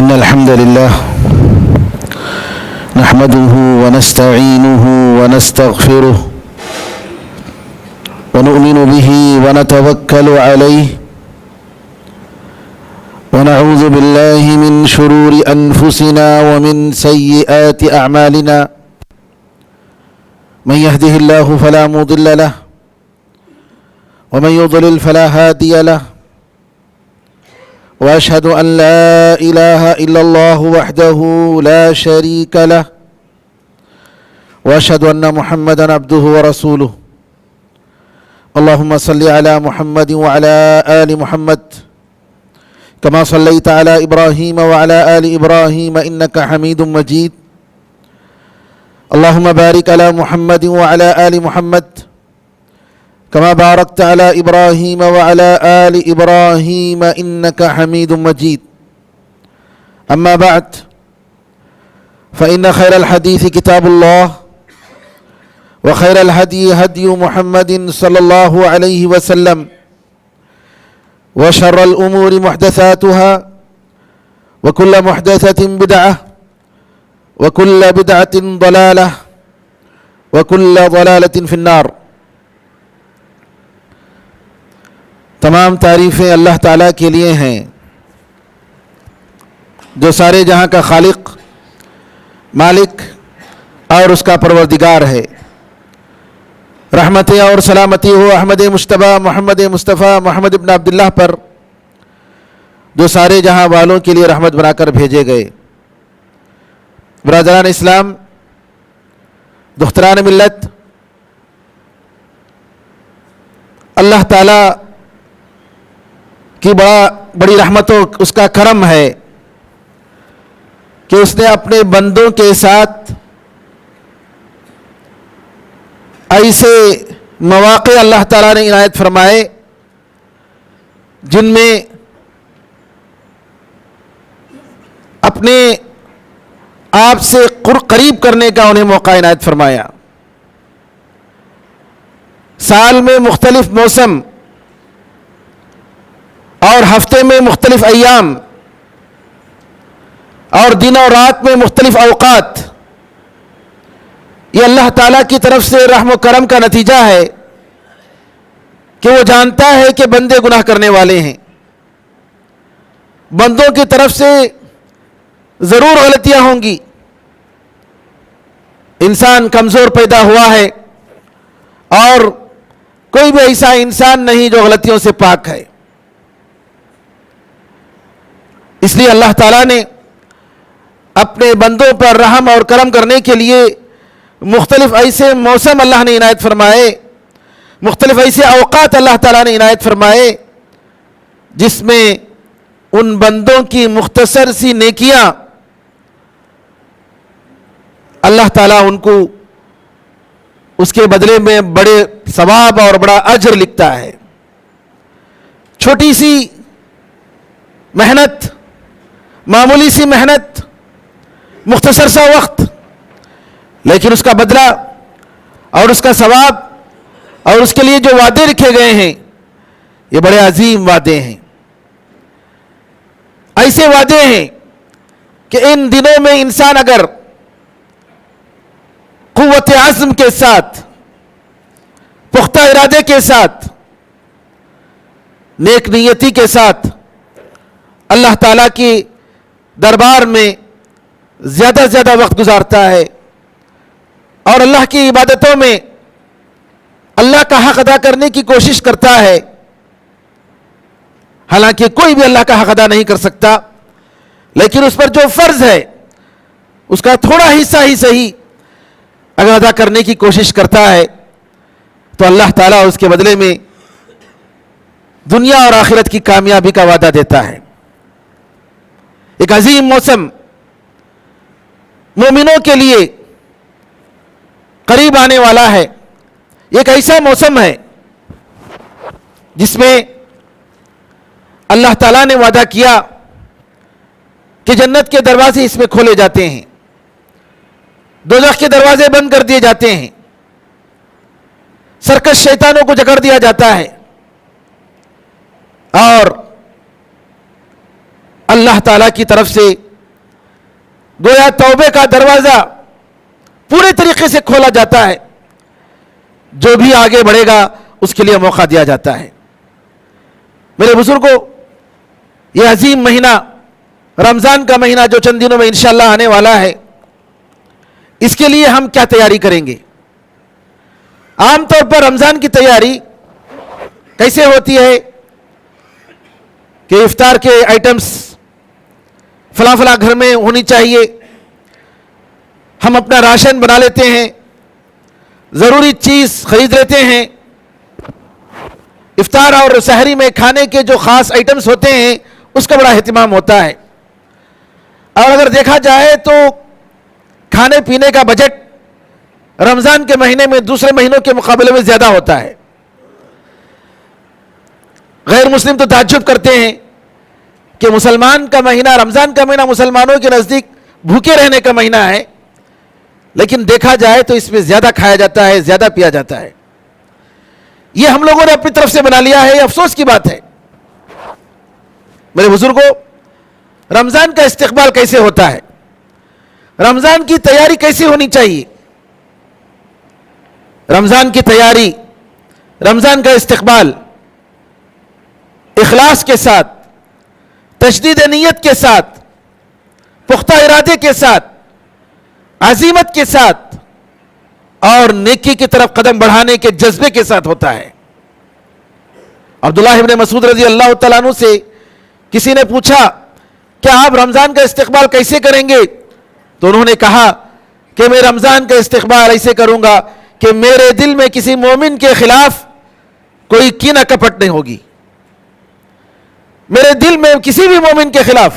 إن الحمد لله نحمده ونستعينه ونستغفره ونؤمن به ونتوكل عليه ونعوذ بالله من شرور أنفسنا ومن سيئات أعمالنا من يهده الله فلا مضل له ومن يضلل فلا هادي له وأشهد أن لا إله إلا الله وحده لا شريك له وأشهد أن محمدا عبده ورسوله اللهم صل على محمد وعلى آل محمد كما صليت على إبراهيم وعلى آل إبراهيم إنك حميد مجيد اللهم بارك على محمد وعلى آل محمد كما باركت على إبراهيم وعلى آل إبراهيم إنك حميد مجيد أما بعد فإن خير الحديث كتاب الله وخير الهدي هدي محمد صلى الله عليه وسلم وشر الأمور محدثاتها وكل محدثة بدعة وكل بدعة ضلالة وكل ضلالة في النار۔ تمام تعریفیں اللہ تعالیٰ کے لیے ہیں جو سارے جہاں کا خالق، مالک اور اس کا پروردگار ہے۔ رحمتیں اور سلامتی ہو احمد مجتبی محمد مصطفیٰ محمد ابن عبداللہ پر جو سارے جہاں والوں کے لیے رحمت بنا کر بھیجے گئے۔ برادران اسلام، دختران ملت، اللہ تعالیٰ کی بڑی رحمت و اس کا کرم ہے کہ اس نے اپنے بندوں کے ساتھ ایسے مواقع اللہ تعالیٰ نے عنایت فرمائے جن میں اپنے آپ سے قریب کرنے کا انہیں موقع عنایت فرمایا۔ سال میں مختلف موسم اور ہفتے میں مختلف ایام اور دن اور رات میں مختلف اوقات، یہ اللہ تعالیٰ کی طرف سے رحم و کرم کا نتیجہ ہے کہ وہ جانتا ہے کہ بندے گناہ کرنے والے ہیں، بندوں کی طرف سے ضرور غلطیاں ہوں گی، انسان کمزور پیدا ہوا ہے اور کوئی بھی ایسا انسان نہیں جو غلطیوں سے پاک ہے۔ اس لیے اللہ تعالیٰ نے اپنے بندوں پر رحم اور کرم کرنے کے لیے مختلف ایسے موسم اللہ نے عنایت فرمائے، مختلف ایسے اوقات اللہ تعالیٰ نے عنایت فرمائے جس میں ان بندوں کی مختصر سی نیکیاں اللہ تعالیٰ ان کو اس کے بدلے میں بڑے ثواب اور بڑا اجر لکھتا ہے۔ چھوٹی سی محنت، معمولی سی محنت، مختصر سا وقت، لیکن اس کا بدلہ اور اس کا ثواب اور اس کے لیے جو وعدے رکھے گئے ہیں یہ بڑے عظیم وعدے ہیں۔ ایسے وعدے ہیں کہ ان دنوں میں انسان اگر قوت عزم کے ساتھ، پختہ ارادے کے ساتھ، نیک نیتی کے ساتھ اللہ تعالیٰ کی دربار میں زیادہ سے زیادہ وقت گزارتا ہے اور اللہ کی عبادتوں میں اللہ کا حق ادا کرنے کی کوشش کرتا ہے، حالانکہ کوئی بھی اللہ کا حق ادا نہیں کر سکتا، لیکن اس پر جو فرض ہے اس کا تھوڑا حصہ ہی صحیح اگر ادا کرنے کی کوشش کرتا ہے تو اللہ تعالیٰ اس کے بدلے میں دنیا اور آخرت کی کامیابی کا وعدہ دیتا ہے۔ ایک عظیم موسم مومنوں کے لیے قریب آنے والا ہے۔ ایک ایسا موسم ہے جس میں اللہ تعالیٰ نے وعدہ کیا کہ جنت کے دروازے اس میں کھولے جاتے ہیں، دوزخ کے دروازے بند کر دیے جاتے ہیں، سرکش شیطانوں کو جکڑ دیا جاتا ہے اور اللہ تعالیٰ کی طرف سے گویا توبے کا دروازہ پورے طریقے سے کھولا جاتا ہے. جو بھی آگے بڑھے گا اس کے لیے موقع دیا جاتا ہے. میرے بزرگوں، یہ عظیم مہینہ رمضان کا مہینہ جو چند دنوں میں انشاءاللہ آنے والا ہے، اس کے لیے ہم کیا تیاری کریں گے؟ عام طور پر رمضان کی تیاری کیسے ہوتی ہے کہ افطار کے آئٹمز فلاں فلاں گھر میں ہونی چاہیے، ہم اپنا راشن بنا لیتے ہیں، ضروری چیز خرید لیتے ہیں. افطار اور سحری میں کھانے کے جو خاص آئٹمز ہوتے ہیں اس کا بڑا اہتمام ہوتا ہے. اور اگر دیکھا جائے تو کھانے پینے کا بجٹ رمضان کے مہینے میں دوسرے مہینوں کے مقابلے میں زیادہ ہوتا ہے. غیر مسلم تو تعجب کرتے ہیں کہ مسلمان کا مہینہ، رمضان کا مہینہ مسلمانوں کے نزدیک بھوکے رہنے کا مہینہ ہے، لیکن دیکھا جائے تو اس میں زیادہ کھایا جاتا ہے، زیادہ پیا جاتا ہے. یہ ہم لوگوں نے اپنی طرف سے بنا لیا ہے، یہ افسوس کی بات ہے. میرے بزرگوں، رمضان کا استقبال کیسے ہوتا ہے؟ رمضان کی تیاری کیسے ہونی چاہیے؟ رمضان کی تیاری، رمضان کا استقبال اخلاص کے ساتھ، تشدید نیت کے ساتھ، پختہ ارادے کے ساتھ، عزیمت کے ساتھ اور نیکی کی طرف قدم بڑھانے کے جذبے کے ساتھ ہوتا ہے. عبداللہ ابن مسعود رضی اللہ تعالیٰ عنہ سے کسی نے پوچھا کہ آپ رمضان کا استقبال کیسے کریں گے؟ تو انہوں نے کہا کہ میں رمضان کا استقبال ایسے کروں گا کہ میرے دل میں کسی مومن کے خلاف کوئی کینہ کپٹ نہیں ہوگی. میرے دل میں کسی بھی مومن کے خلاف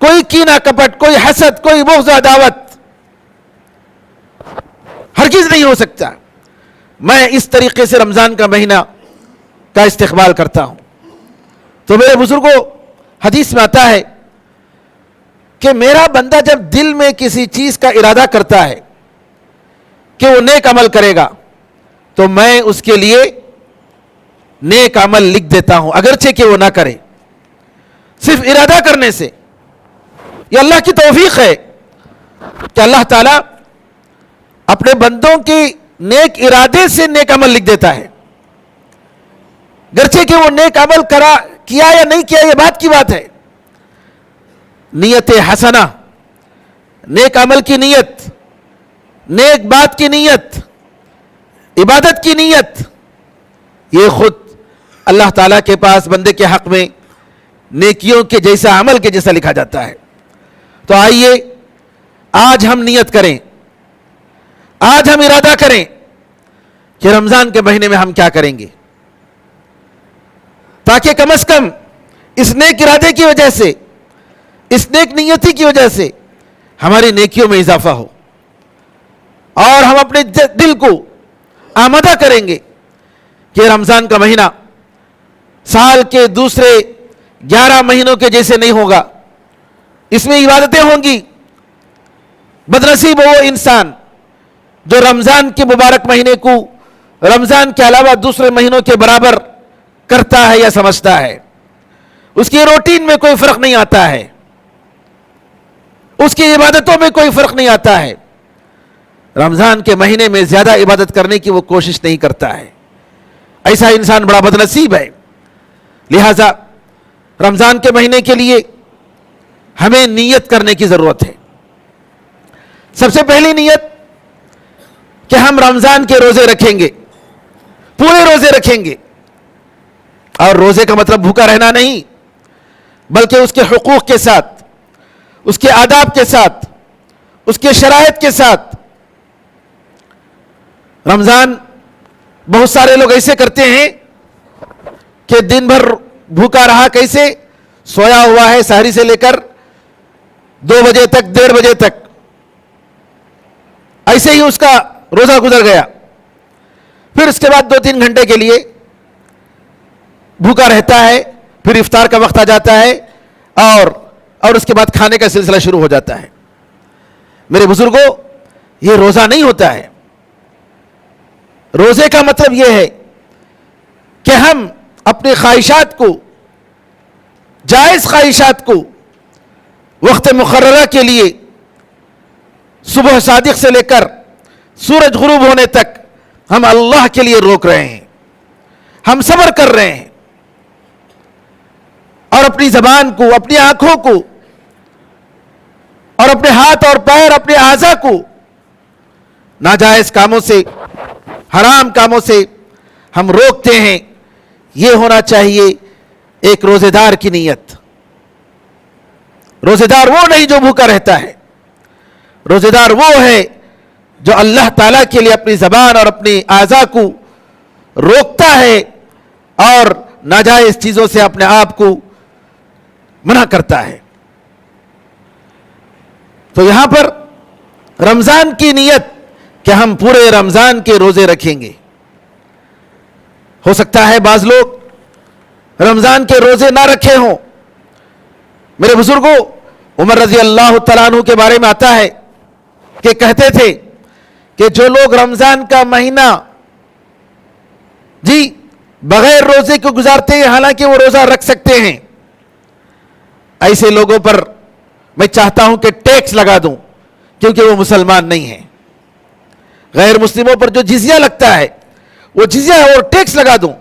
کوئی کینہ کپٹ، کوئی حسد، کوئی بغض و عداوت ہرگز نہیں ہو سکتا. میں اس طریقے سے رمضان کا مہینہ کا استقبال کرتا ہوں. تو میرے بزرگوں، حدیث میں آتا ہے کہ میرا بندہ جب دل میں کسی چیز کا ارادہ کرتا ہے کہ وہ نیک عمل کرے گا تو میں اس کے لیے نیک عمل لکھ دیتا ہوں، اگرچہ کہ وہ نہ کرے. صرف ارادہ کرنے سے یہ اللہ کی توفیق ہے کہ اللہ تعالیٰ اپنے بندوں کی نیک ارادے سے نیک عمل لکھ دیتا ہے. گرچہ کہ وہ نیک عمل کیا یا نہیں کیا یہ بات کی بات ہے. نیت حسنہ، نیک عمل کی نیت، نیک بات کی نیت، عبادت کی نیت، یہ خود اللہ تعالیٰ کے پاس بندے کے حق میں نیکیوں کے جیسا، عمل کے جیسا لکھا جاتا ہے. تو آئیے آج ہم نیت کریں، آج ہم ارادہ کریں کہ رمضان کے مہینے میں ہم کیا کریں گے، تاکہ کم از کم اس نیک ارادے کی وجہ سے، اس نیک نیتی کی وجہ سے ہماری نیکیوں میں اضافہ ہو، اور ہم اپنے دل کو آمادہ کریں گے کہ رمضان کا مہینہ سال کے دوسرے 11 مہینوں کے جیسے نہیں ہوگا. اس میں عبادتیں ہوں گی. بدنصیب وہ انسان جو رمضان کے مبارک مہینے کو رمضان کے علاوہ دوسرے مہینوں کے برابر کرتا ہے یا سمجھتا ہے. اس کی روٹین میں کوئی فرق نہیں آتا ہے، اس کی عبادتوں میں کوئی فرق نہیں آتا ہے. رمضان کے مہینے میں زیادہ عبادت کرنے کی وہ کوشش نہیں کرتا ہے. ایسا انسان بڑا بدنصیب ہے. لہذا رمضان کے مہینے کے لیے ہمیں نیت کرنے کی ضرورت ہے. سب سے پہلی نیت کہ ہم رمضان کے روزے رکھیں گے، پورے روزے رکھیں گے. اور روزے کا مطلب بھوکا رہنا نہیں، بلکہ اس کے حقوق کے ساتھ، اس کے آداب کے ساتھ، اس کے شرائط کے ساتھ. رمضان بہت سارے لوگ ایسے کرتے ہیں کہ دن بھر بھوکا رہا، کیسے سویا ہوا ہے سحری سے لے کر 2 بجے تک، 1:30 بجے تک، ایسے ہی اس کا روزہ گزر گیا. پھر اس کے بعد 2-3 گھنٹے کے لیے بھوکا رہتا ہے. پھر افطار کا وقت آ جاتا ہے اور اس کے بعد کھانے کا سلسلہ شروع ہو جاتا ہے. میرے بزرگوں، یہ روزہ نہیں ہوتا ہے. روزے کا مطلب یہ ہے کہ ہم اپنی خواہشات کو، جائز خواہشات کو وقت مقررہ کے لیے صبح صادق سے لے کر سورج غروب ہونے تک ہم اللہ کے لیے روک رہے ہیں، ہم صبر کر رہے ہیں، اور اپنی زبان کو، اپنی آنکھوں کو، اور اپنے ہاتھ اور پیر، اپنے اعضاء کو ناجائز کاموں سے، حرام کاموں سے ہم روکتے ہیں۔ یہ ہونا چاہیے ایک روزے دار کی نیت۔ روزے دار وہ نہیں جو بھوکا رہتا ہے، روزے دار وہ ہے جو اللہ تعالیٰ کے لیے اپنی زبان اور اپنی اعضاء کو روکتا ہے اور ناجائز چیزوں سے اپنے آپ کو منع کرتا ہے۔ تو یہاں پر رمضان کی نیت کہ ہم پورے رمضان کے روزے رکھیں گے۔ ہو سکتا ہے بعض لوگ رمضان کے روزے نہ رکھے ہوں۔ میرے بزرگوں، عمر رضی اللہ تعالیٰ عنہ کے بارے میں آتا ہے کہ کہتے تھے کہ جو لوگ رمضان کا مہینہ بغیر روزے کو گزارتے ہیں حالانکہ وہ روزہ رکھ سکتے ہیں، ایسے لوگوں پر میں چاہتا ہوں کہ ٹیکس لگا دوں، کیونکہ وہ مسلمان نہیں ہیں۔ غیر مسلموں پر جو جزیہ لگتا ہے وہ جزیہ اور ٹیکس لگا دوں،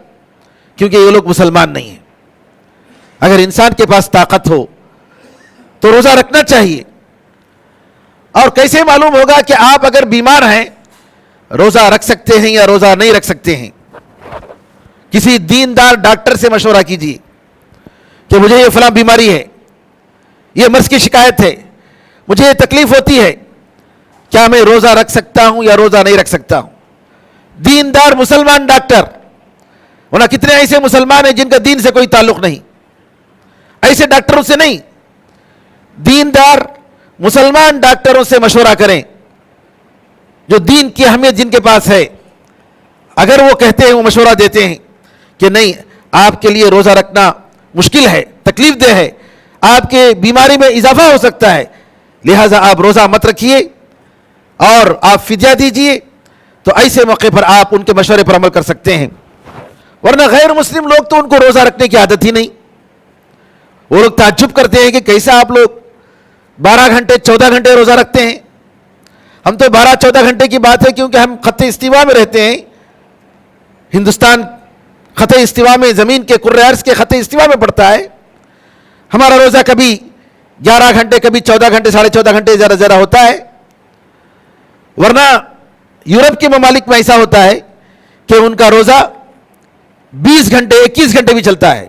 کیونکہ یہ لوگ مسلمان نہیں ہیں۔ اگر انسان کے پاس طاقت ہو تو روزہ رکھنا چاہیے۔ اور کیسے معلوم ہوگا کہ آپ اگر بیمار ہیں روزہ رکھ سکتے ہیں یا روزہ نہیں رکھ سکتے ہیں؟ کسی دیندار ڈاکٹر سے مشورہ کیجیے کہ مجھے یہ فلاں بیماری ہے، یہ مرض کی شکایت ہے، مجھے یہ تکلیف ہوتی ہے، کیا میں روزہ رکھ سکتا ہوں یا روزہ نہیں رکھ سکتا ہوں؟ دیندار مسلمان ڈاکٹر، ورنہ کتنے ایسے مسلمان ہیں جن کا دین سے کوئی تعلق نہیں۔ ایسے ڈاکٹروں سے نہیں، دیندار مسلمان ڈاکٹروں سے مشورہ کریں جو دین کی اہمیت جن کے پاس ہے۔ اگر وہ کہتے ہیں، وہ مشورہ دیتے ہیں کہ نہیں، آپ کے لیے روزہ رکھنا مشکل ہے، تکلیف دہ ہے، آپ کے بیماری میں اضافہ ہو سکتا ہے، لہٰذا آپ روزہ مت رکھیے اور آپ فدیہ دیجئے، تو ایسے موقع پر آپ ان کے مشورے پر عمل کر سکتے ہیں۔ ورنہ غیر مسلم لوگ تو ان کو روزہ رکھنے کی عادت ہی نہیں۔ وہ لوگ تعجب کرتے ہیں کہ کیسا آپ لوگ 12 گھنٹے 14 گھنٹے روزہ رکھتے ہیں۔ ہم تو 12-14 گھنٹے کی بات ہے، کیونکہ ہم خط استوا میں رہتے ہیں۔ ہندوستان خط استوا میں، زمین کے کرۂ ارض کے خط استوا میں پڑتا ہے۔ ہمارا روزہ کبھی 11 گھنٹے، کبھی 14 گھنٹے، 14.5 گھنٹے زیادہ زیادہ ہوتا ہے۔ ورنہ یورپ کے ممالک میں ایسا ہوتا ہے کہ ان کا روزہ 20 گھنٹے 21 گھنٹے بھی چلتا ہے۔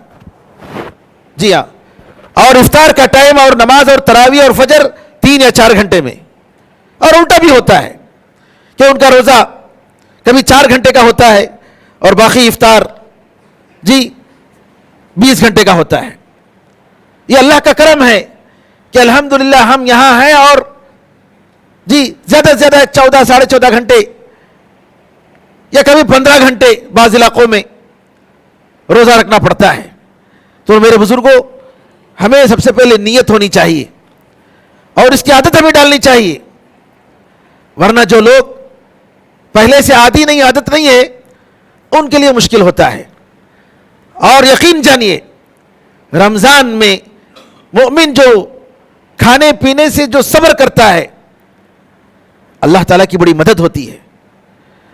جی ہاں، اور افطار کا ٹائم اور نماز اور تراویح اور فجر 3 یا 4 گھنٹے میں، اور الٹا بھی ہوتا ہے کہ ان کا روزہ کبھی 4 گھنٹے کا ہوتا ہے اور باقی افطار 20 گھنٹے کا ہوتا ہے۔ یہ اللہ کا کرم ہے کہ الحمدللہ ہم یہاں ہیں اور زیادہ سے زیادہ 14 ساڑھے 14 گھنٹے یا کبھی 15 گھنٹے بعض علاقوں میں روزہ رکھنا پڑتا ہے۔ تو میرے بزرگوں، ہمیں سب سے پہلے نیت ہونی چاہیے اور اس کی عادت ہمیں ڈالنی چاہیے، ورنہ جو لوگ پہلے سے عادی نہیں، عادت نہیں ہے، ان کے لیے مشکل ہوتا ہے۔ اور یقین جانیے، رمضان میں مومن جو کھانے پینے سے جو صبر کرتا ہے، اللہ تعالیٰ کی بڑی مدد ہوتی ہے،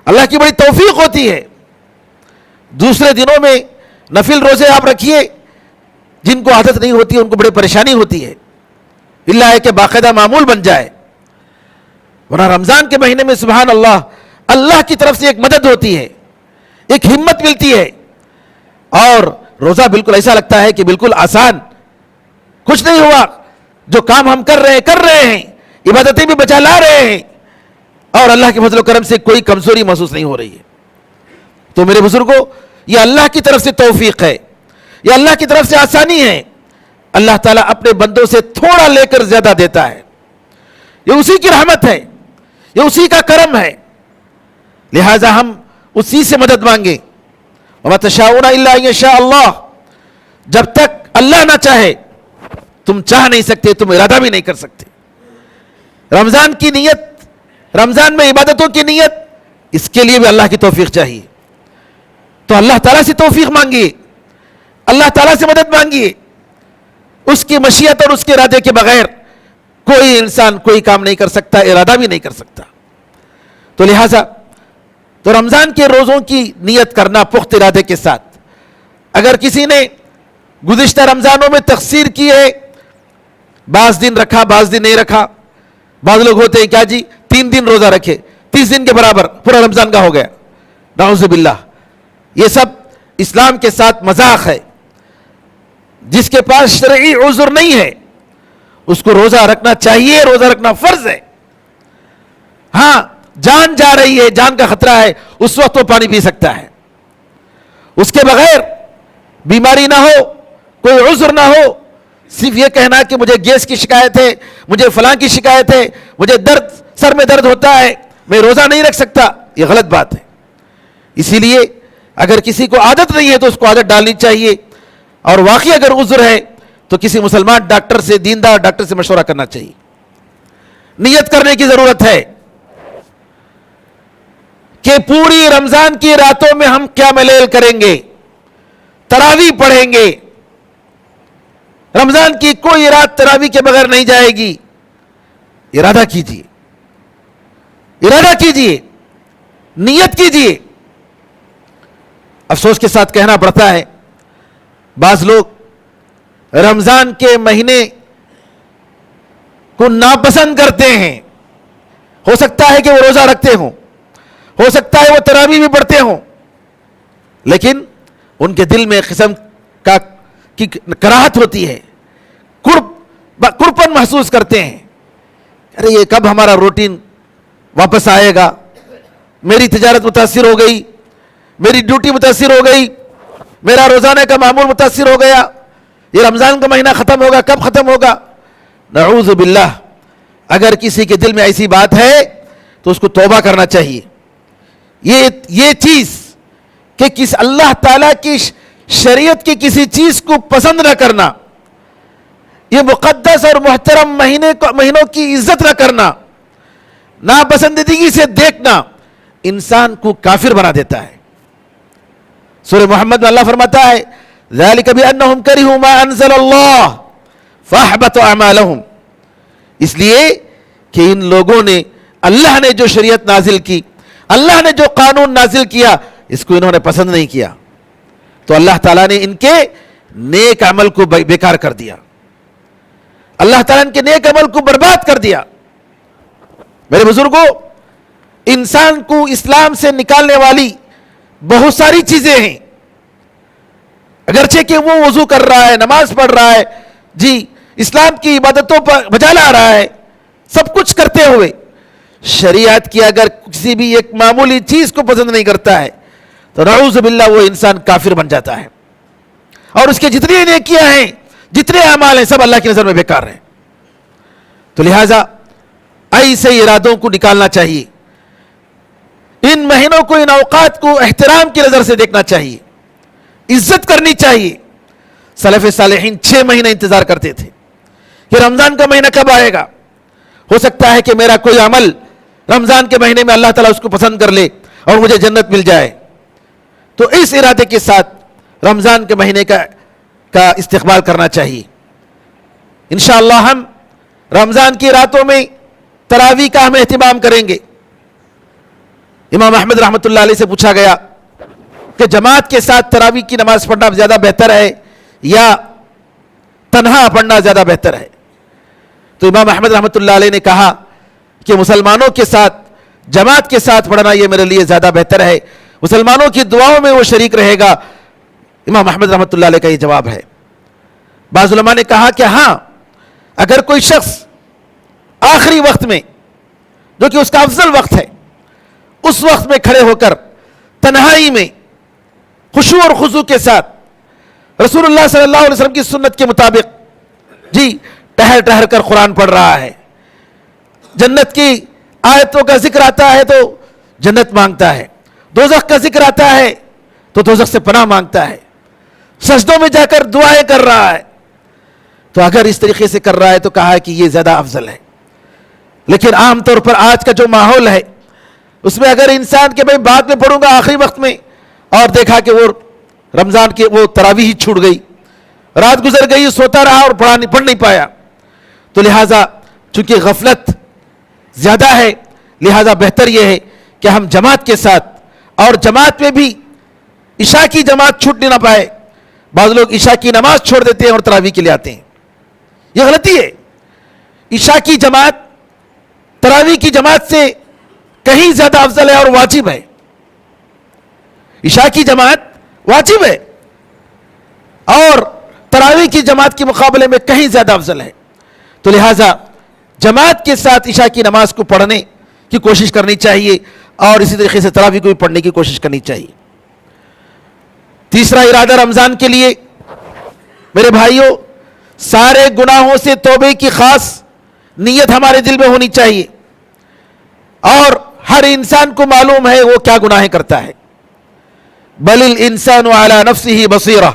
اللہ کی بڑی توفیق ہوتی ہے۔ دوسرے دنوں میں نفل روزے آپ رکھیے، جن کو عادت نہیں ہوتی ان کو بڑی پریشانی ہوتی ہے، اللہ ہے کہ باقاعدہ معمول بن جائے۔ ورنہ رمضان کے مہینے میں سبحان اللہ، اللہ کی طرف سے ایک مدد ہوتی ہے، ایک ہمت ملتی ہے، اور روزہ بالکل ایسا لگتا ہے کہ بالکل آسان، کچھ نہیں ہوا، جو کام ہم کر رہے ہیں، عبادتیں بھی بچا لا رہے ہیں، اور اللہ کے فضل و کرم سے کوئی کمزوری محسوس نہیں ہو رہی ہے۔ تو میرے بزرگوں، یہ اللہ کی طرف سے توفیق ہے، یہ اللہ کی طرف سے آسانی ہے۔ اللہ تعالیٰ اپنے بندوں سے تھوڑا لے کر زیادہ دیتا ہے، یہ اسی کی رحمت ہے، یہ اسی کا کرم ہے، لہٰذا ہم اسی سے مدد مانگیں۔ وَمَا تَشَاءُونَ إِلَّا أَن يَشَاءَ اللَّهُ، جب تک اللہ نہ چاہے تم چاہ نہیں سکتے، تم ارادہ بھی نہیں کر سکتے۔ رمضان کی نیت، رمضان میں عبادتوں کی نیت، اس کے لیے بھی اللہ کی توفیق چاہیے۔ تو اللہ تعالیٰ سے توفیق مانگیے، اللہ تعالیٰ سے مدد مانگیے، اس کی مشیت اور اس کے ارادے کے بغیر کوئی انسان کوئی کام نہیں کر سکتا، ارادہ بھی نہیں کر سکتا. تو لہٰذا تو رمضان کے روزوں کی نیت کرنا پختہ ارادے کے ساتھ. اگر کسی نے گزشتہ رمضانوں میں تقصیر کی ہے، بعض دن رکھا بعض دن نہیں رکھا، بعض لوگ ہوتے ہیں کیا جی 3 دن روزہ رکھے 30 دن کے برابر پورا رمضان کا ہو گیا، نعوذ باللہ. یہ سب اسلام کے ساتھ مذاق ہے. جس کے پاس شرعی عذر نہیں ہے اس کو روزہ رکھنا چاہیے، روزہ رکھنا فرض ہے. ہاں جان جا رہی ہے، جان کا خطرہ ہے، اس وقت وہ پانی پی سکتا ہے. اس کے بغیر بیماری نہ ہو، کوئی عذر نہ ہو، صرف یہ کہنا کہ مجھے گیس کی شکایت ہے، مجھے فلاں کی شکایت ہے، مجھے سر میں درد ہوتا ہے، میں روزہ نہیں رکھ سکتا، یہ غلط بات ہے. اسی لیے اگر کسی کو عادت نہیں ہے تو اس کو عادت ڈالنی چاہیے، اور واقعی اگر عذر ہے تو کسی مسلمان ڈاکٹر سے، دیندار ڈاکٹر سے مشورہ کرنا چاہیے. نیت کرنے کی ضرورت ہے کہ پوری رمضان کی راتوں میں ہم قیام لیل کریں گے، تراویح پڑھیں گے. رمضان کی کوئی رات تراویح کے بغیر نہیں جائے گی. ارادہ کیجیے، ارادہ کیجیے، نیت کیجیے. افسوس کے ساتھ کہنا پڑتا ہے بعض لوگ رمضان کے مہینے کو ناپسند کرتے ہیں. ہو سکتا ہے کہ وہ روزہ رکھتے ہوں، ہو سکتا ہے وہ تراویح بھی پڑھتے ہوں، لیکن ان کے دل میں قسم کی کراہت ہوتی ہے، کرپن محسوس کرتے ہیں. ارے یہ کب ہمارا روٹین واپس آئے گا؟ میری تجارت متاثر ہو گئی، میری ڈیوٹی متاثر ہو گئی، میرا روزانہ کا معمول متاثر ہو گیا، یہ رمضان کا مہینہ ختم ہوگا، کب ختم ہوگا؟ نعوذ باللہ. اگر کسی کے دل میں ایسی بات ہے تو اس کو توبہ کرنا چاہیے. یہ چیز کہ اللہ تعالیٰ کی شریعت کی کسی چیز کو پسند نہ کرنا، یہ مقدس اور محترم مہینوں کی عزت نہ کرنا، ناپسندیدگی سے دیکھنا انسان کو کافر بنا دیتا ہے. سورہ محمد میں اللہ فرماتا ہے ذَلِكَ بِأَنَّهُمْ كَرِهُوا مَا أَنزَلَ اللَّهُ فَأَحْبَطَ أَعْمَالَهُمْ. اس لیے کہ ان لوگوں نے اللہ نے جو شریعت نازل کی، اللہ نے جو قانون نازل کیا، اس کو انہوں نے پسند نہیں کیا، تو اللہ تعالیٰ نے ان کے نیک عمل کو بیکار کر دیا، اللہ تعالیٰ نے ان کے نیک عمل کو برباد کر دیا. میرے بزرگوں، انسان کو اسلام سے نکالنے والی بہت ساری چیزیں ہیں. اگرچہ کہ وہ وضو کر رہا ہے، نماز پڑھ رہا ہے، جی اسلام کی عبادتوں پر بجا لا رہا ہے، سب کچھ کرتے ہوئے شریعت کی اگر کسی بھی ایک معمولی چیز کو پسند نہیں کرتا ہے تو نعوذ باللہ وہ انسان کافر بن جاتا ہے، اور اس کے جتنی نیکیاں ہیں، جتنے اعمال ہیں، سب اللہ کی نظر میں بیکار ہیں. تو لہٰذا ایسے ارادوں کو نکالنا چاہیے. ان مہینوں کو، ان اوقات کو احترام کی نظر سے دیکھنا چاہیے، عزت کرنی چاہیے. سلف صالحین 6 مہینے انتظار کرتے تھے کہ رمضان کا مہینہ کب آئے گا، ہو سکتا ہے کہ میرا کوئی عمل رمضان کے مہینے میں اللہ تعالیٰ اس کو پسند کر لے اور مجھے جنت مل جائے. تو اس ارادے کے ساتھ رمضان کے مہینے کا استقبال کرنا چاہیے. انشاءاللہ ہم رمضان کی راتوں میں تراویح کا ہم اہتمام کریں گے. امام احمد رحمۃ اللہ علیہ سے پوچھا گیا کہ جماعت کے ساتھ تراویح کی نماز پڑھنا زیادہ بہتر ہے یا تنہا پڑھنا زیادہ بہتر ہے؟ تو امام احمد رحمۃ اللہ علیہ نے کہا کہ مسلمانوں کے ساتھ، جماعت کے ساتھ پڑھنا یہ میرے لیے زیادہ بہتر ہے، مسلمانوں کی دعاؤں میں وہ شریک رہے گا. امام احمد رحمۃ اللہ علیہ کا یہ جواب ہے. بعض علماء نے کہا کہ ہاں، اگر کوئی شخص آخری وقت میں، جو کہ اس کا افضل وقت ہے، اس وقت میں کھڑے ہو کر تنہائی میں خشوع اور خضوع کے ساتھ رسول اللہ صلی اللہ علیہ وسلم کی سنت کے مطابق جی ٹہر ٹہر کر قرآن پڑھ رہا ہے، جنت کی آیتوں کا ذکر آتا ہے تو جنت مانگتا ہے، دوزخ کا ذکر آتا ہے تو دوزخ سے پناہ مانگتا ہے، سجدوں میں جا کر دعائیں کر رہا ہے، تو اگر اس طریقے سے کر رہا ہے تو کہا ہے کہ یہ زیادہ افضل ہے. لیکن عام طور پر آج کا جو ماحول ہے اس میں اگر انسان کے بھائی بعد میں پڑھوں گا آخری وقت میں، اور دیکھا کہ وہ رمضان کی وہ تراویح ہی چھوٹ گئی، رات گزر گئی، سوتا رہا اور پڑھ نہیں پایا، تو لہٰذا چونکہ غفلت زیادہ ہے، لہذا بہتر یہ ہے کہ ہم جماعت کے ساتھ، اور جماعت میں بھی عشاء کی جماعت چھوٹنے نہ پائے. بعض لوگ عشاء کی نماز چھوڑ دیتے ہیں اور تراویح کے لیے آتے ہیں، یہ غلطی ہے. عشاء کی جماعت تراویح کی جماعت سے کہیں زیادہ افضل ہے اور واجب ہے. عشاء کی جماعت واجب ہے اور تراویح کی جماعت کے مقابلے میں کہیں زیادہ افضل ہے. تو لہٰذا جماعت کے ساتھ عشاء کی نماز کو پڑھنے کی کوشش کرنی چاہیے اور اسی طریقے سے تراویح کو بھی پڑھنے کی کوشش کرنی چاہیے. تیسرا ارادہ رمضان کے لیے، میرے بھائیوں، سارے گناہوں سے توبے کی خاص نیت ہمارے دل میں ہونی چاہیے. اور ہر انسان کو معلوم ہے وہ کیا گناہیں کرتا ہے. بل الانسان علی نفسہ بصیرہ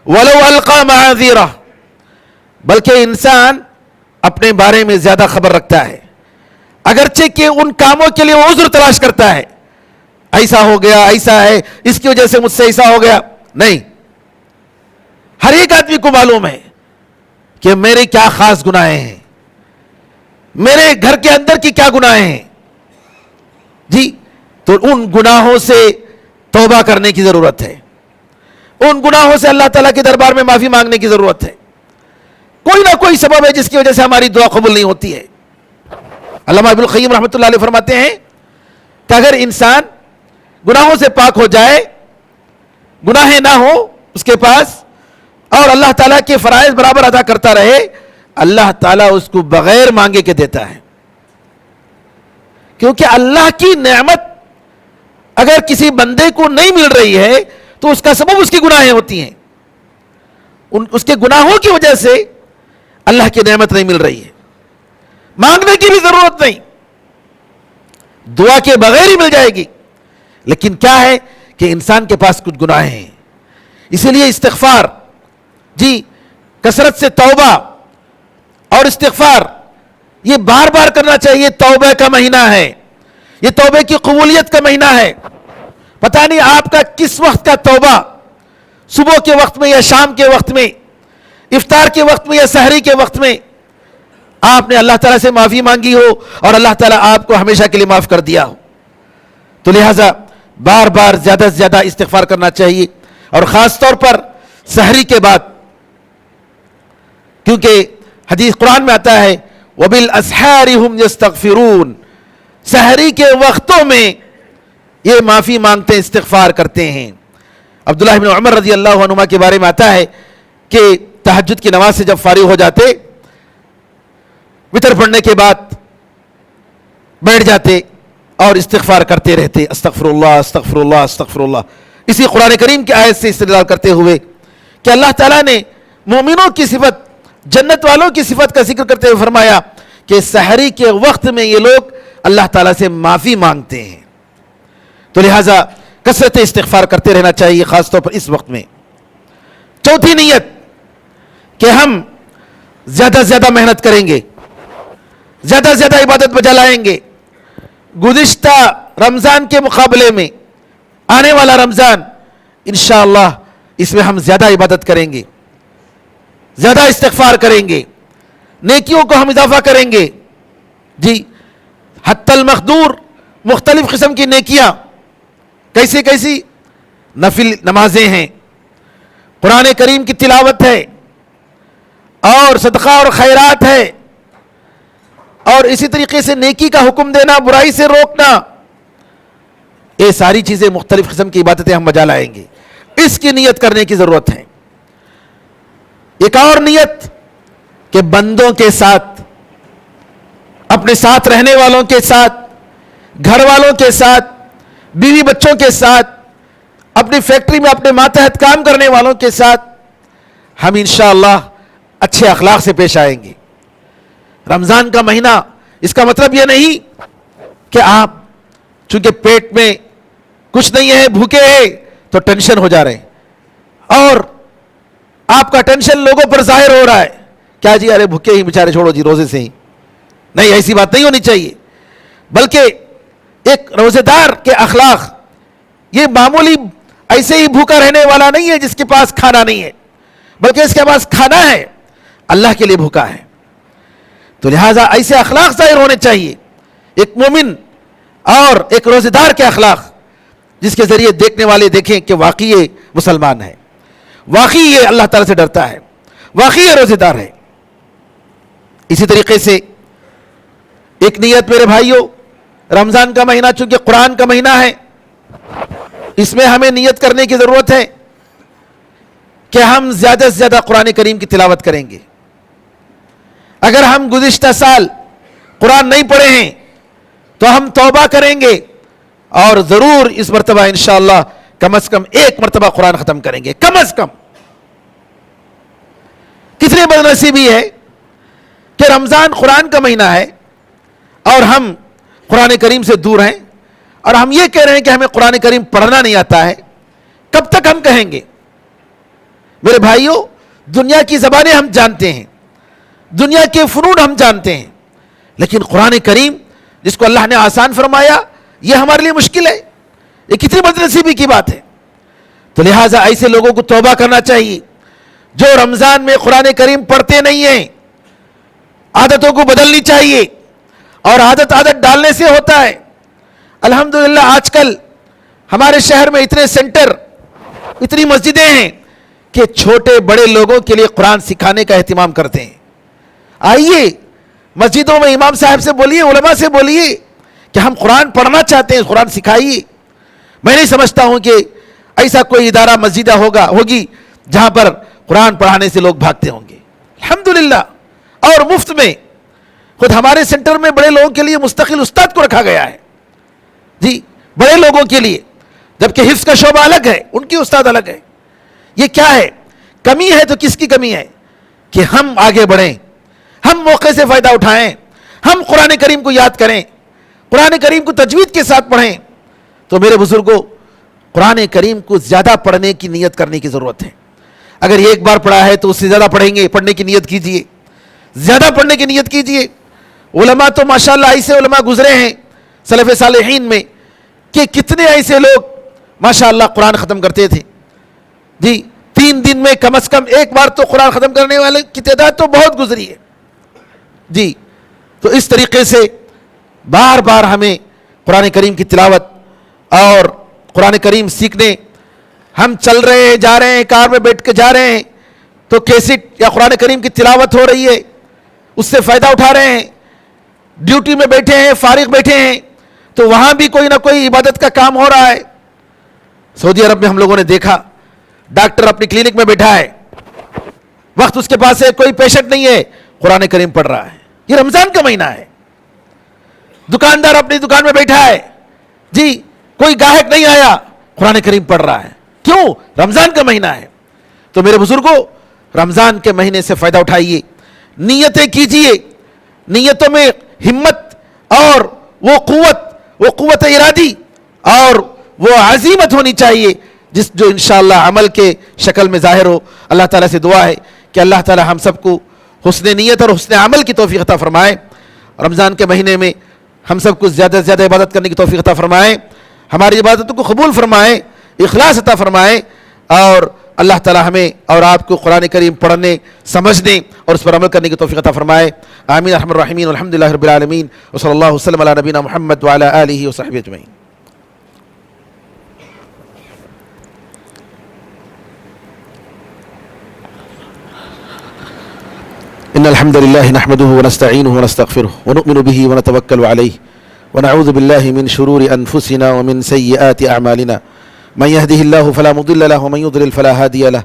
ولو القی معاذیرہ، بلکہ انسان اپنے بارے میں زیادہ خبر رکھتا ہے، اگرچہ کہ ان کاموں کے لیے وہ عذر تلاش کرتا ہے. ایسا ہو گیا، ایسا ہے، اس کی وجہ سے مجھ سے ایسا ہو گیا. نہیں، ہر ایک آدمی کو معلوم ہے کہ میرے کیا خاص گناہیں ہیں، میرے گھر کے اندر کی کیا گناہیں ہیں. جی، تو ان گناہوں سے توبہ کرنے کی ضرورت ہے، ان گناہوں سے اللہ تعالیٰ کے دربار میں معافی مانگنے کی ضرورت ہے. کوئی نہ کوئی سبب ہے جس کی وجہ سے ہماری دعا قبول نہیں ہوتی ہے. علامہ ابن القیم رحمۃ اللہ علیہ فرماتے ہیں کہ اگر انسان گناہوں سے پاک ہو جائے، گناہیں نہ ہو اس کے پاس، اور اللہ تعالیٰ کے فرائض برابر ادا کرتا رہے، اللہ تعالیٰ اس کو بغیر مانگے کے دیتا ہے. کیونکہ اللہ کی نعمت اگر کسی بندے کو نہیں مل رہی ہے تو اس کا سبب اس کی گناہیں ہوتی ہیں. اس کے گناہوں کی وجہ سے اللہ کی نعمت نہیں مل رہی ہے. مانگنے کی بھی ضرورت نہیں، دعا کے بغیر ہی مل جائے گی. لیکن کیا ہے کہ انسان کے پاس کچھ گناہیں ہیں، اسی لیے استغفار، جی، کثرت سے توبہ اور استغفار یہ بار بار کرنا چاہیے. توبہ کا مہینہ ہے، یہ توبہ کی قبولیت کا مہینہ ہے. پتہ نہیں آپ کا کس وقت کا توبہ، صبح کے وقت میں یا شام کے وقت میں، افطار کے وقت میں یا سحری کے وقت میں آپ نے اللہ تعالیٰ سے معافی مانگی ہو اور اللہ تعالیٰ آپ کو ہمیشہ کے لیے معاف کر دیا ہو. تو لہٰذا بار بار زیادہ سے زیادہ استغفار کرنا چاہیے، اور خاص طور پر سحری کے بعد، کیونکہ حدیث قرآن میں آتا ہے وَبِالْأَسْحَارِ هُمْ يَسْتَغْفِرُونَ، سحری کے وقتوں میں یہ معافی مانگتے استغفار کرتے ہیں. عبداللہ بن عمر رضی اللہ عنہما کے بارے میں آتا ہے کہ تہجد کی نماز سے جب فارغ ہو جاتے، وتر پڑھنے کے بعد بیٹھ جاتے اور استغفار کرتے رہتے، استغفر اللہ استغفر اللہ استغفر اللہ. اسی قرآن کریم کی آیت سے استدلال کرتے ہوئے کہ اللہ تعالیٰ نے مومنوں کی صفت، جنت والوں کی صفت کا ذکر کرتے ہوئے فرمایا کہ سحری کے وقت میں یہ لوگ اللہ تعالیٰ سے معافی مانگتے ہیں. تو لہٰذا کثرت استغفار کرتے رہنا چاہیے، خاص طور پر اس وقت میں. چوتھی نیت کہ ہم زیادہ سے زیادہ محنت کریں گے، زیادہ سے زیادہ عبادت بجا لائیں گے. گزشتہ رمضان کے مقابلے میں آنے والا رمضان انشاءاللہ اس میں ہم زیادہ عبادت کریں گے، زیادہ استغفار کریں گے، نیکیوں کو ہم اضافہ کریں گے. جی، حتی المقدور مختلف قسم کی نیکیاں، کیسی کیسی نفل نمازیں ہیں، قرآن کریم کی تلاوت ہے، اور صدقہ اور خیرات ہے، اور اسی طریقے سے نیکی کا حکم دینا، برائی سے روکنا. یہ ساری چیزیں مختلف قسم کی عبادتیں ہم بجا لائیں گے. اس کی نیت کرنے کی ضرورت ہے. ایک اور نیت کہ بندوں کے ساتھ، اپنے ساتھ رہنے والوں کے ساتھ، گھر والوں کے ساتھ، بیوی بچوں کے ساتھ، اپنی فیکٹری میں اپنے ماتحت کام کرنے والوں کے ساتھ ہم انشاءاللہ اچھے اخلاق سے پیش آئیں گے. رمضان کا مہینہ، اس کا مطلب یہ نہیں کہ آپ چونکہ پیٹ میں کچھ نہیں ہے، بھوکے ہیں تو ٹینشن ہو جا رہے ہیں، اور آپ کا ٹینشن لوگوں پر ظاہر ہو رہا ہے. کیا جی، ارے بھوکے ہی بیچارے، چھوڑو جی روزے سے ہی. نہیں، ایسی بات نہیں ہونی چاہیے. بلکہ ایک روزے دار کے اخلاق، یہ معمولی ایسے ہی بھوکا رہنے والا نہیں ہے جس کے پاس کھانا نہیں ہے، بلکہ اس کے پاس کھانا ہے، اللہ کے لیے بھوکا ہے. تو لہٰذا ایسے اخلاق ظاہر ہونے چاہیے، ایک مومن اور ایک روزے دار کے اخلاق، جس کے ذریعے دیکھنے والے دیکھیں کہ واقعی یہ مسلمان ہے، واقعی یہ اللہ تعالیٰ سے ڈرتا ہے، واقعی یہ روزے دار ہے۔ اسی طریقے سے ایک نیت میرے بھائیوں، رمضان کا مہینہ چونکہ قرآن کا مہینہ ہے، اس میں ہمیں نیت کرنے کی ضرورت ہے کہ ہم زیادہ سے زیادہ قرآن کریم کی تلاوت کریں گے۔ اگر ہم گزشتہ سال قرآن نہیں پڑھے ہیں تو ہم توبہ کریں گے اور ضرور اس مرتبہ انشاءاللہ کم از کم ایک مرتبہ قرآن ختم کریں گے، کم از کم۔ کتنی بد نصیبی ہے کہ رمضان قرآن کا مہینہ ہے اور ہم قرآن کریم سے دور ہیں، اور ہم یہ کہہ رہے ہیں کہ ہمیں قرآن کریم پڑھنا نہیں آتا ہے۔ کب تک ہم کہیں گے؟ میرے بھائیوں، دنیا کی زبانیں ہم جانتے ہیں، دنیا کے فنون ہم جانتے ہیں، لیکن قرآن کریم جس کو اللہ نے آسان فرمایا، یہ ہمارے لیے مشکل ہے۔ یہ کتنی بد نصیبی کی بات ہے۔ تو لہٰذا ایسے لوگوں کو توبہ کرنا چاہیے جو رمضان میں قرآن کریم پڑھتے نہیں ہیں۔ عادتوں کو بدلنی چاہیے، اور عادت ڈالنے سے ہوتا ہے۔ الحمدللہ آج کل ہمارے شہر میں اتنے سینٹر، اتنی مسجدیں ہیں کہ چھوٹے بڑے لوگوں کے لیے قرآن سکھانے کا اہتمام کرتے ہیں۔ آئیے مسجدوں میں امام صاحب سے بولیے، علماء سے بولیے کہ ہم قرآن پڑھنا چاہتے ہیں، قرآن سکھائیے۔ میں نہیں سمجھتا ہوں کہ ایسا کوئی ادارہ مسجدہ ہوگی جہاں پر قرآن پڑھانے سے لوگ بھاگتے ہوں گے۔ الحمدللہ، اور مفت میں۔ خود ہمارے سینٹر میں بڑے لوگوں کے لیے مستقل استاد کو رکھا گیا ہے، جی، بڑے لوگوں کے لیے، جبکہ حفظ کا شعبہ الگ ہے، ان کی استاد الگ ہے۔ یہ کیا ہے؟ کمی ہے تو کس کی کمی ہے؟ کہ ہم آگے بڑھیں، ہم موقع سے فائدہ اٹھائیں، ہم قرآن کریم کو یاد کریں، قرآن کریم کو تجوید کے ساتھ پڑھیں۔ تو میرے بزرگوں، قرآن کریم کو زیادہ پڑھنے کی نیت کرنے کی ضرورت ہے۔ اگر ایک بار پڑھا ہے تو اس سے زیادہ پڑھیں گے، پڑھنے کی نیت کیجئے، زیادہ پڑھنے کی نیت کیجئے۔ علماء تو ماشاءاللہ ایسے علماء گزرے ہیں سلف صالحین میں کہ کتنے ایسے لوگ ماشاءاللہ قرآن ختم کرتے تھے، جی، 3 دن میں کم از کم ایک بار تو قرآن ختم کرنے والے کی تعداد تو بہت گزری ہے، جی۔ تو اس طریقے سے بار بار ہمیں قرآن کریم کی تلاوت اور قرآن کریم سیکھنے، ہم چل رہے ہیں، جا رہے ہیں، کار میں بیٹھ کے جا رہے ہیں تو کیسٹ یا قرآن کریم کی تلاوت ہو رہی ہے، اس سے فائدہ اٹھا رہے ہیں۔ ڈیوٹی میں بیٹھے ہیں، فارغ بیٹھے ہیں، تو وہاں بھی کوئی نہ کوئی عبادت کا کام ہو رہا ہے۔ سعودی عرب میں ہم لوگوں نے دیکھا، ڈاکٹر اپنی کلینک میں بیٹھا ہے، وقت اس کے پاس ہے، کوئی پیشنٹ نہیں ہے، قرآن کریم پڑھ رہا ہے۔ یہ رمضان کا مہینہ ہے۔ دکاندار اپنی دکان میں بیٹھا ہے، جی، کوئی گاہک نہیں آیا، قرآن کریم پڑھ رہا ہے۔ کیوں؟ رمضان کا مہینہ ہے۔ تو میرے بزرگوں، رمضان کے مہینے سے فائدہ اٹھائیے، نیتیں کیجئے، نیتوں میں ہمت اور وہ قوت ارادی اور وہ عزیمت ہونی چاہیے جو انشاءاللہ عمل کے شکل میں ظاہر ہو۔ اللہ تعالیٰ سے دعا ہے کہ اللہ تعالیٰ ہم سب کو حسن نیت اور حسن عمل کی توفیق عطا فرمائے۔ رمضان کے مہینے میں ہم سب کو زیادہ سے زیادہ عبادت کرنے کی توفیق عطا فرمائے، ہماری عبادتوں کو قبول فرمائے، اخلاص عطا فرمائے، اور اللہ تعالیٰ ہمیں اور آپ کو قرآن کریم پڑھنے، سمجھنے اور اس پر عمل کرنے کی توفیق عطا فرمائے۔ آمین ارحم الراحمین، والحمدللہ رب العالمین، وصلی اللہ وسلم علی نبینا محمد وعلی آلہ وصحبہ اجمعین۔ ان الحمد لله نحمده ونستعينه ونستغفره ونؤمن به ونتوكل عليه ونعوذ بالله من شرور انفسنا ومن سيئات اعمالنا، من يهده الله فلا مضل له ومن يضلل فلا هادي له،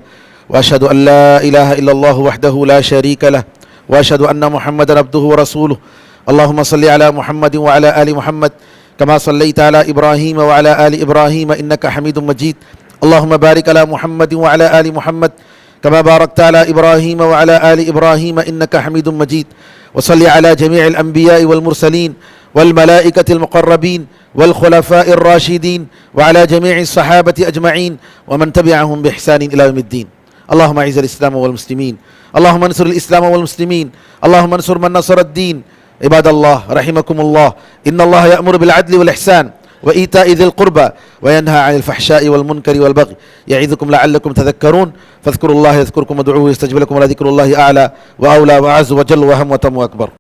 واشهد ان لا اله الا الله وحده لا شريك له، واشهد ان محمدا عبده ورسوله۔ اللهم صل على محمد وعلى ال محمد كما صليت على ابراهيم وعلى ال ابراهيم انك حميد مجيد۔ اللهم بارك على محمد وعلى ال محمد كما باركت على إبراهيم وعلى آل إبراهيم إنك حميد مجيد، وصل على جميع الأنبياء والمرسلين والملائكة المقربين والخلفاء الراشدين وعلى جميع الصحابة أجمعين ومن تبعهم بإحسان إلى يوم الدين۔ اللهم أعز الإسلام والمسلمين، اللهم انصر الإسلام والمسلمين، اللهم انصر من نصر الدين۔ عباد الله رحمكم الله، إن الله يأمر بالعدل والإحسان وإيتاء ذي القربى وينهى عن الفحشاء والمنكر والبغي يعظكم لعلكم تذكرون، فاذكروا الله يذكركم وادعوه يستجب لكم، ولذكر الله أعلى وأولى وأعز وجل وأهم وأتم وأكبر۔